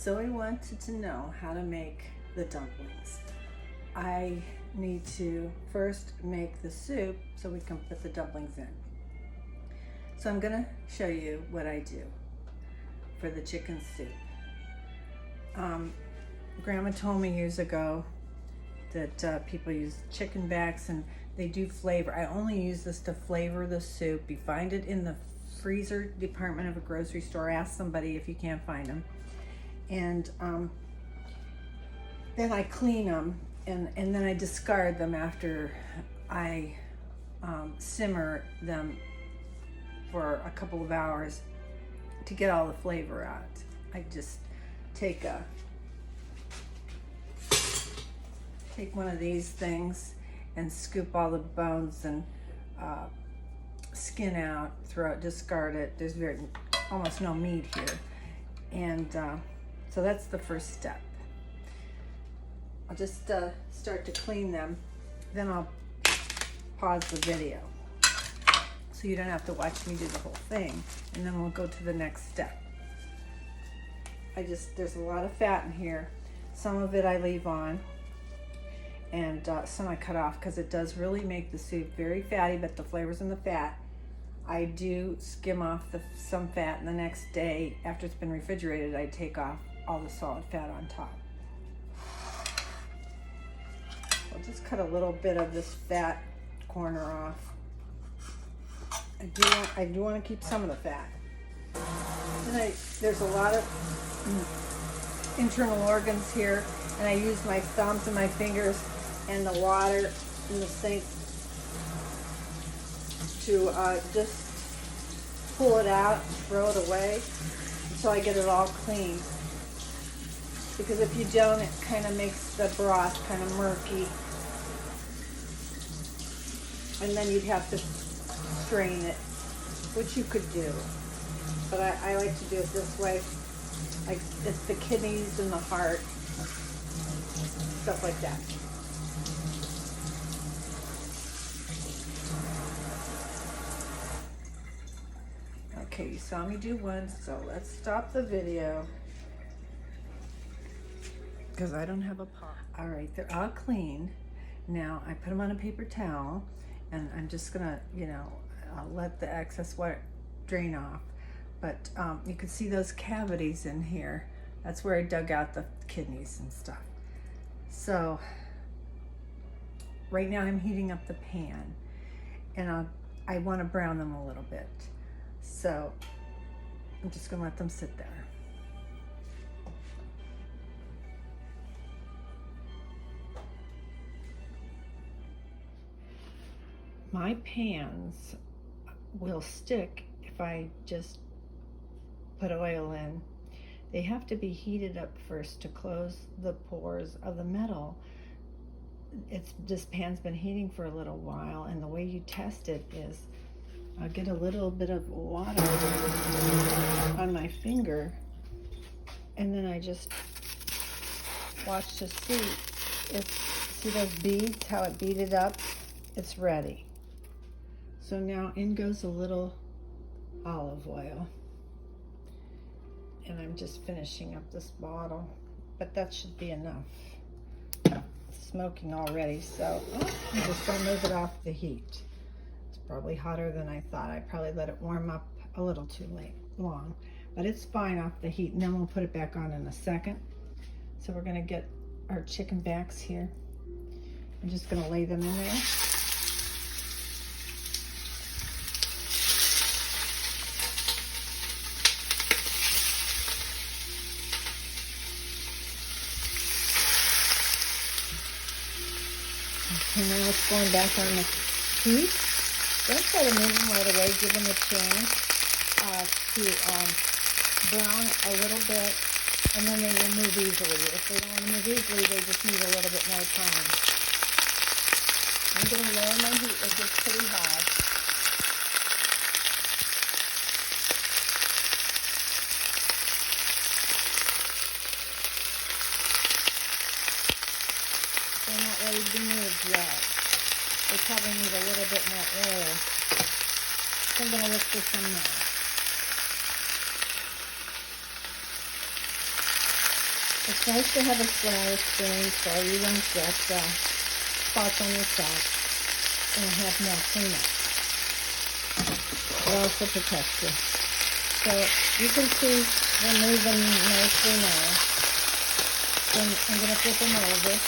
So I wanted to know how to make the dumplings. I need to first make the soup so we can put the dumplings in. So I'm gonna show you what I do for the chicken soup. Grandma told me years ago that people use chicken backs and they do flavor. I only use this to flavor the soup. You find it in the freezer department of a grocery store. Ask somebody if you can't find them. And then I clean them and then I discard them after I simmer them for a couple of hours to get all the flavor out. I just take one of these things and scoop all the bones and skin out, throw it, discard it. There's almost no meat here. And so that's the first step. I'll just start to clean them, then I'll pause the video so you don't have to watch me do the whole thing, and then we'll go to the next step. There's a lot of fat in here. Some of it I leave on, and some I cut off because it does really make the soup very fatty, but the flavor's in the fat. I do skim off some fat, and the next day, after it's been refrigerated, I take off all the solid fat on top. I'll just cut a little bit of this fat corner off. I do want to keep some of the fat. And there's a lot of internal organs here, and I use my thumbs and my fingers and the water in the sink to just pull it out, throw it away, until I get it all clean. Because if you don't, it kind of makes the broth kind of murky. And then you'd have to strain it, which you could do. But I like to do it this way. Like it's the kidneys and the heart, stuff like that. Okay, you saw me do one, so let's stop the video because I don't have a pot. All right, they're all clean. Now I put them on a paper towel, and I'm just gonna, let the excess water drain off. But you can see those cavities in here. That's where I dug out the kidneys and stuff. So right now I'm heating up the pan, and I want to brown them a little bit. So I'm just gonna let them sit there. My pans will stick if I just put oil in. They have to be heated up first to close the pores of the metal. This pan's been heating for a little while, and the way you test it is I'll get a little bit of water on my finger, and then I just watch to see those beads, how it beaded up. It's ready. So now in goes a little olive oil. And I'm just finishing up this bottle, but that should be enough. It's smoking already, so I'm just gonna move it off the heat. It's probably hotter than I thought. I probably let it warm up a little too long, but it's fine off the heat, and then we'll put it back on in a second. So we're gonna get our chicken backs here. I'm just gonna lay them in there. Okay, now it's going back on the heat. Don't try to move them right away. Give them a chance to brown a little bit, and then they will move easily. If they don't want to move easily, they just need a little bit more time. I'm going to lower my heat. It gets pretty high. They're not ready to be moved yet. They probably need a little bit more oil. So I'm going to look for some now. It's nice to have a flour spoon so you don't get spots on your socks and have more cleanup. It also protects you. So you can see they're moving nicely now. Then I'm going to flip them over.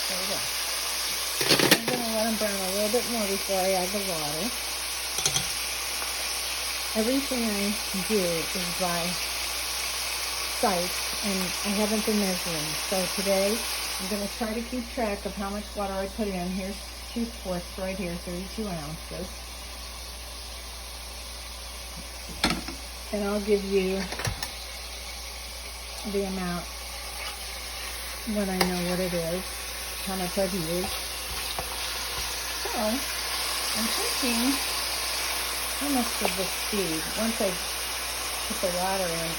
There we go. I'm going to let them brown a little bit more before I add the water. Everything I do is by sight, and I haven't been measuring. So today, I'm going to try to keep track of how much water I put in. Here's 2/4 right here, 32 ounces. And I'll give you the amount when I know what it is, how much I've used. So, I'm thinking, how much should this be? Once I put the water in,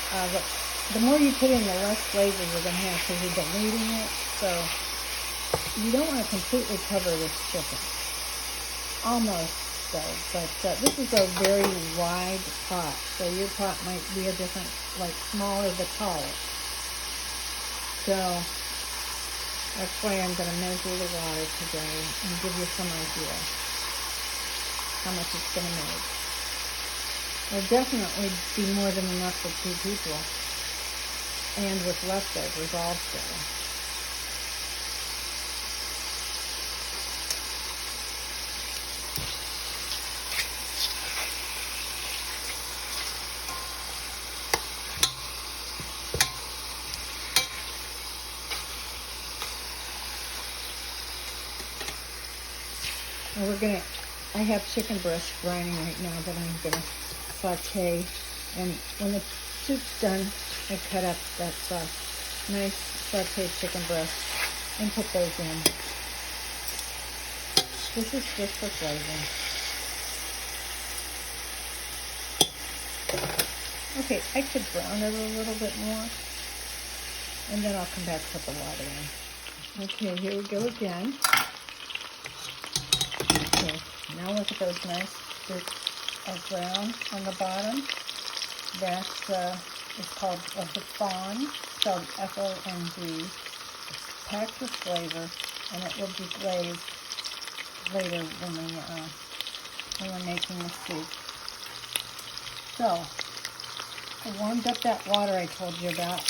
the more you put in, the less flavor you're going to have because you're diluting it. So, you don't want to completely cover this chicken. Almost, though. But this is a very wide pot. So, your pot might be a different, like smaller the taller. So, that's why I'm going to measure the water today and give you some idea how much it's going to make. It'll definitely be more than enough for 2 people, and with leftovers also. And I have chicken breast brining right now that I'm gonna saute, and when the soup's done, I cut up that nice sauteed chicken breast and put those in. This is just for flavor. Okay, I could brown it a little bit more, and then I'll come back and put the water in. Okay, here we go again. Okay, now look at those nice strips of brown on the bottom. That is called a chiffon, spelled F-O-N-D. It's packed with flavor, and it will be glazed later when we're making the soup. So, I warmed up that water I told you about,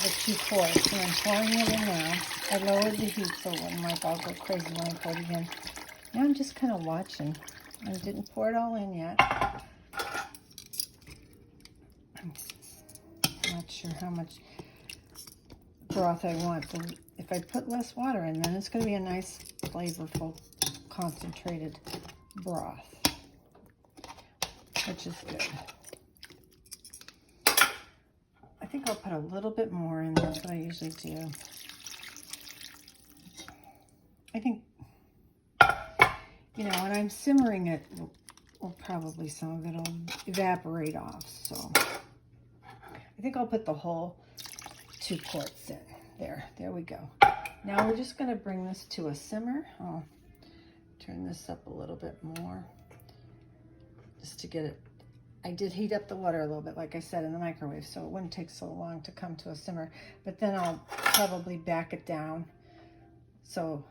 the 2/4, and I'm pouring it in now. I lowered the heat so it wouldn't like I'll go crazy when I put it in. Now I'm just kind of watching. I didn't pour it all in yet. I'm not sure how much broth I want. So if I put less water in, then it's going to be a nice, flavorful, concentrated broth, which is good. I think I'll put a little bit more in. That's what I usually do. I think, when I'm simmering it, probably some of it will evaporate off. So I think I'll put the whole 2 quarts in. There we go. Now we're just going to bring this to a simmer. I'll turn this up a little bit more just to get it. I did heat up the water a little bit, like I said, in the microwave, so it wouldn't take so long to come to a simmer. But then I'll probably back it down so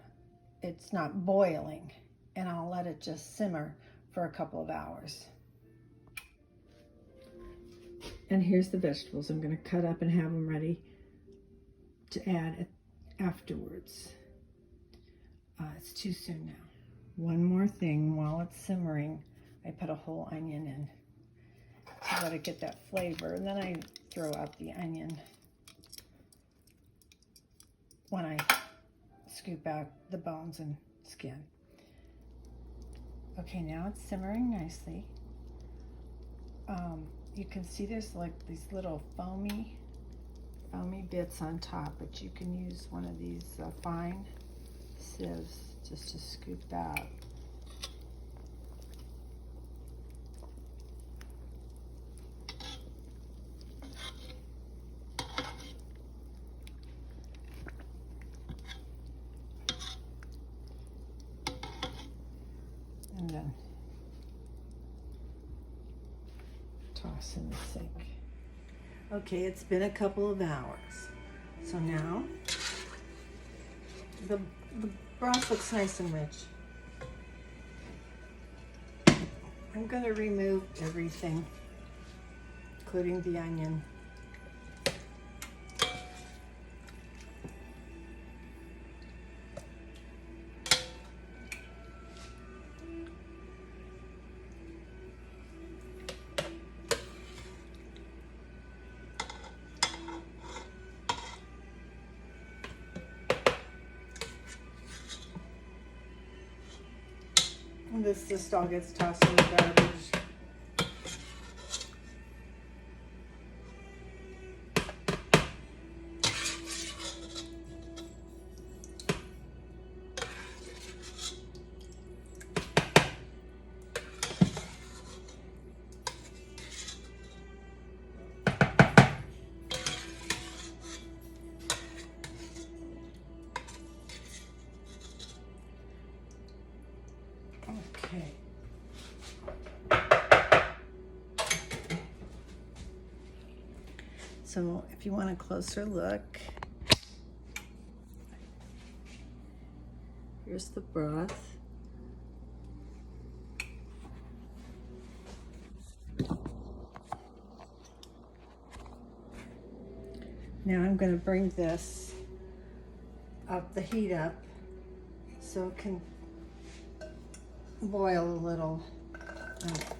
it's not boiling, and I'll let it just simmer for a couple of hours. And here's the vegetables I'm going to cut up and have them ready to add afterwards. It's too soon now. One more thing, while it's simmering, I put a whole onion in to let it get that flavor, and then I throw out the onion when I scoop out the bones and skin. Okay, now it's simmering nicely. You can see there's like these little foamy bits on top, but you can use one of these fine sieves just to scoop out. toss in the sink. Okay, it's been a couple of hours. So now the broth looks nice and rich. I'm going to remove everything, including the onion. And this just all gets tossed in the garbage. Okay. So if you want a closer look, here's the broth. Now I'm going to bring this up, the heat up, so it can boil a little.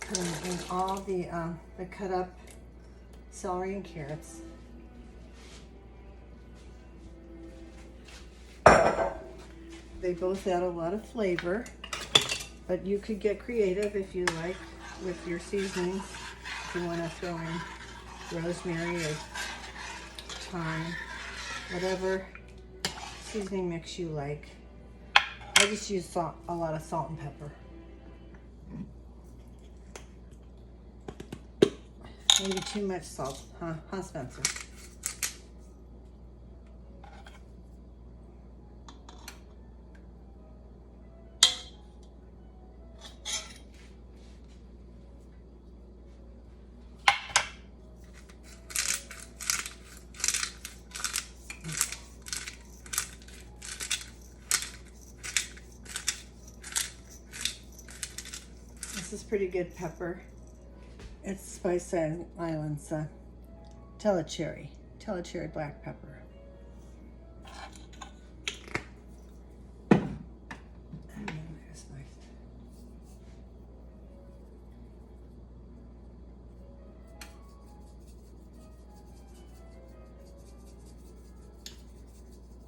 Putting in all the cut up celery and carrots. They both add a lot of flavor, but you could get creative if you like with your seasonings. If you want to throw in rosemary or thyme, whatever seasoning mix you like. I just use salt, a lot of salt and pepper. Maybe too much salt, huh, Spencer? This is pretty good pepper. It's Spice Island's Telecherry black pepper. And then there's my...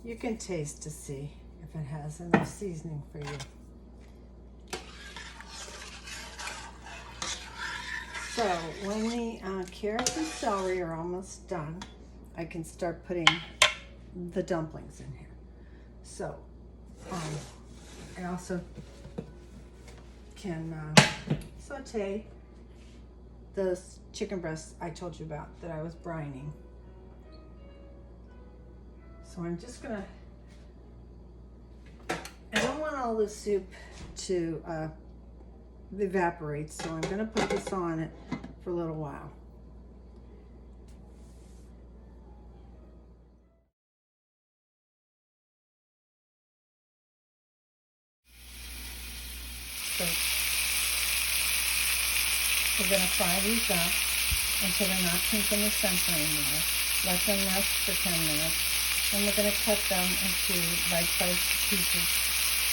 You can taste to see if it has enough seasoning for you. So when the carrots and celery are almost done, I can start putting the dumplings in here. So I also can saute those chicken breasts I told you about that I was brining. So I'm just gonna, I don't want all the soup to evaporate, so I'm going to put this on it for a little while. So we're going to fry these up until they're not pink in the center anymore. Let them rest for 10 minutes. Then we're going to cut them into bite-sized pieces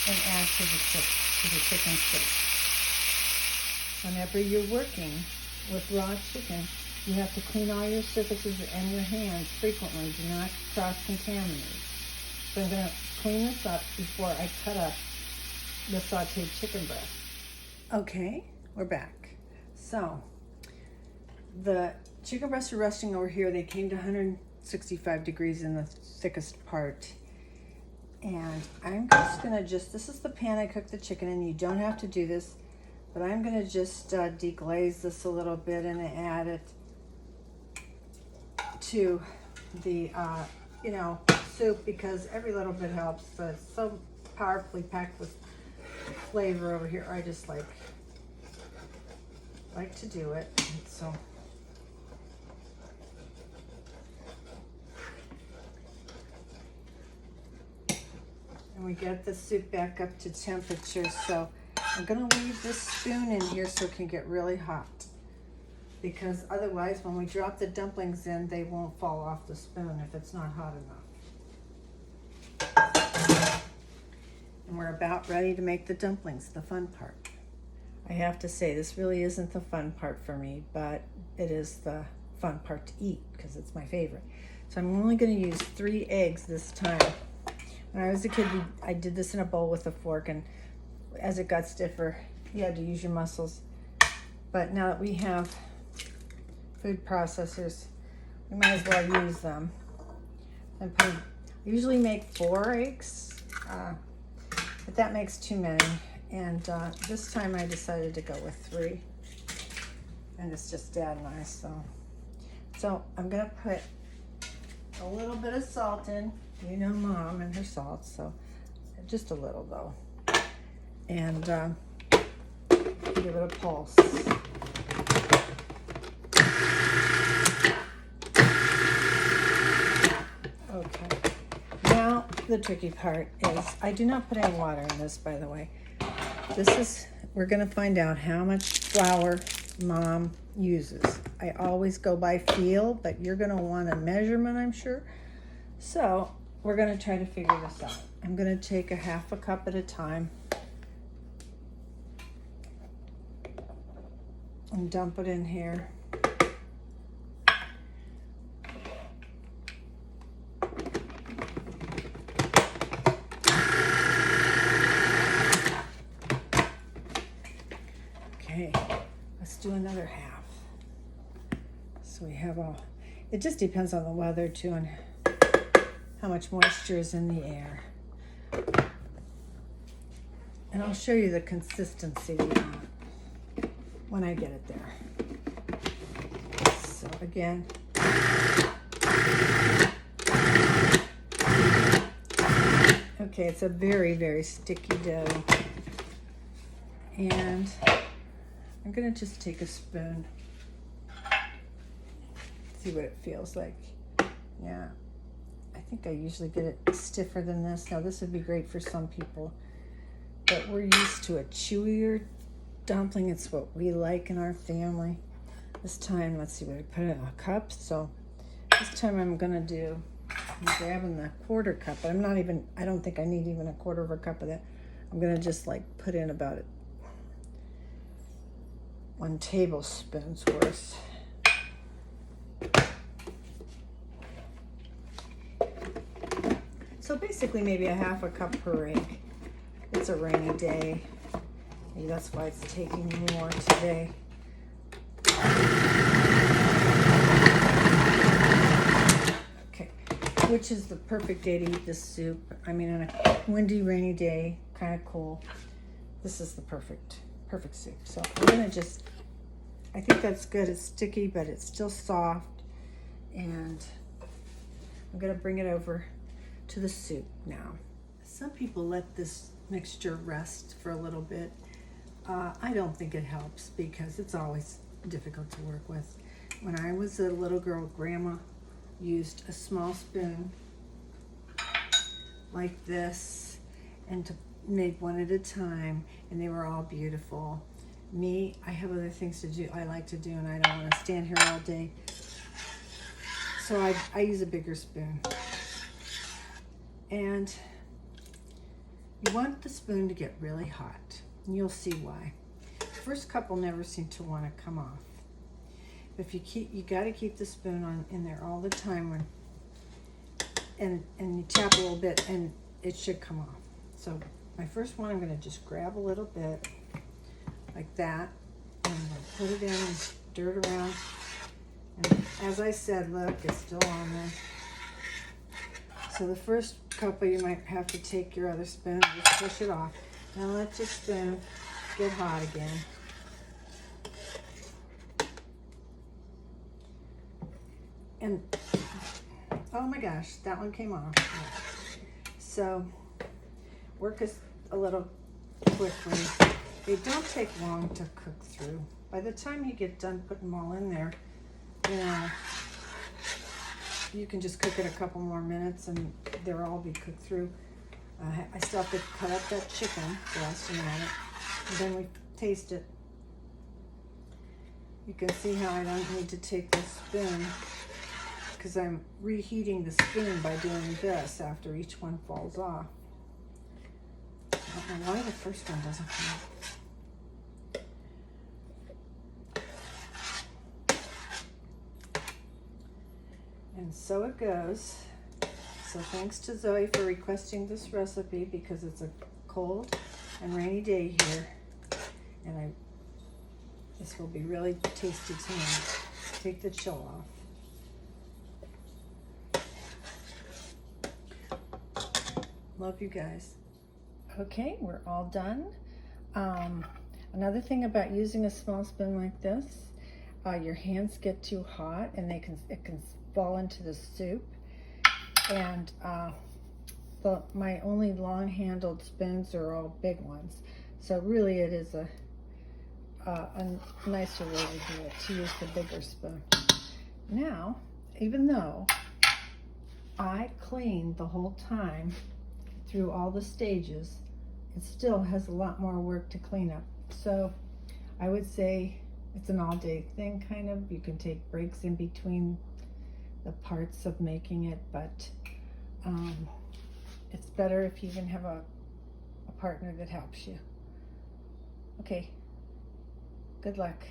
and add to the chicken soup. Whenever you're working with raw chicken, you have to clean all your surfaces and your hands frequently. Do not cross-contaminate. So I'm going to clean this up before I cut up the sauteed chicken breast. Okay, we're back. So the chicken breasts are resting over here. They came to 165 degrees in the thickest part. And I'm just going to this is the pan I cooked the chicken in. You don't have to do this. But I'm going to just deglaze this a little bit and add it to the, soup, because every little bit helps. It's so powerfully packed with flavor over here. I just like to do it. So and we get the soup back up to temperature. So I'm gonna leave this spoon in here so it can get really hot, because otherwise when we drop the dumplings in, they won't fall off the spoon if it's not hot enough. And we're about ready to make the dumplings, the fun part. I have to say, this really isn't the fun part for me, but it is the fun part to eat because it's my favorite. So I'm only going to use 3 eggs this time. When I was a kid, I did this in a bowl with a fork, and as it got stiffer, you had to use your muscles. But now that we have food processors, we might as well use them. I usually make 4 eggs, but that makes too many. And this time I decided to go with 3, and it's just dead nice. So I'm gonna put a little bit of salt in. You know Mom and her salt, so just a little though. And give it a pulse. Okay. Now the tricky part is I do not put any water in this, by the way. We're gonna find out how much flour Mom uses. I always go by feel, but you're gonna want a measurement, I'm sure. So we're gonna try to figure this out. I'm gonna take a 1/2 cup at a time and dump it in here. Okay, let's do another 1/2. So we have it just depends on the weather too and how much moisture is in the air. And I'll show you the consistency we want when I get it there. So again, okay, it's a very, very sticky dough. And I'm gonna just take a spoon, see what it feels like. Yeah, I think I usually get it stiffer than this. Now this would be great for some people, but we're used to a chewier dumpling. It's what we like in our family. This time, let's see what I put in a cup. So this time I'm grabbing the 1/4 cup, but I don't think I need even a 1/4 of a cup of that. I'm gonna just like put in about 1 tablespoon's worth. So basically maybe a 1/2 cup per egg. It's a rainy day. Maybe that's why it's taking more today. Okay, which is the perfect day to eat this soup. I mean, on a windy, rainy day, kind of cool. This is the perfect soup. So I'm gonna I think that's good. It's sticky, but it's still soft. And I'm gonna bring it over to the soup now. Some people let this mixture rest for a little bit. I don't think it helps because it's always difficult to work with. When I was a little girl, Grandma used a small spoon like this and to make one at a time, and they were all beautiful. Me, I have other things to do. I like to do, and I don't want to stand here all day. So I use a bigger spoon. And you want the spoon to get really hot, and you'll see why. The first couple never seem to want to come off. If you got to keep the spoon in there all the time and you tap a little bit, and it should come off. So my first one, I'm going to just grab a little bit like that, and I'm going to put it in and stir it around. And as I said, look, it's still on there. So the first couple, you might have to take your other spoon and just push it off. Now let your spoon get hot again. And oh my gosh, that one came off. So work is a little quickly. They don't take long to cook through. By the time you get done putting them all in there, you can just cook it a couple more minutes and they'll all be cooked through. I still have to cut up that chicken for us in a minute, and then we taste it. You can see how I don't need to take the spoon, because I'm reheating the spoon by doing this after each one falls off. I don't know why the first one doesn't come out. And so it goes. So thanks to Zoe for requesting this recipe, because it's a cold and rainy day here, and this will be really tasty tonight. Take the chill off. Love you guys. Okay, we're all done. Another thing about using a small spoon like this, your hands get too hot and it can fall into the soup. And my only long-handled spoons are all big ones, so really it is a nicer way to do it, to use the bigger spoon. Now, even though I cleaned the whole time through all the stages, it still has a lot more work to clean up. So I would say it's an all-day thing, kind of. You can take breaks in between the parts of making it, but it's better if you can have a partner that helps you. Okay, good luck.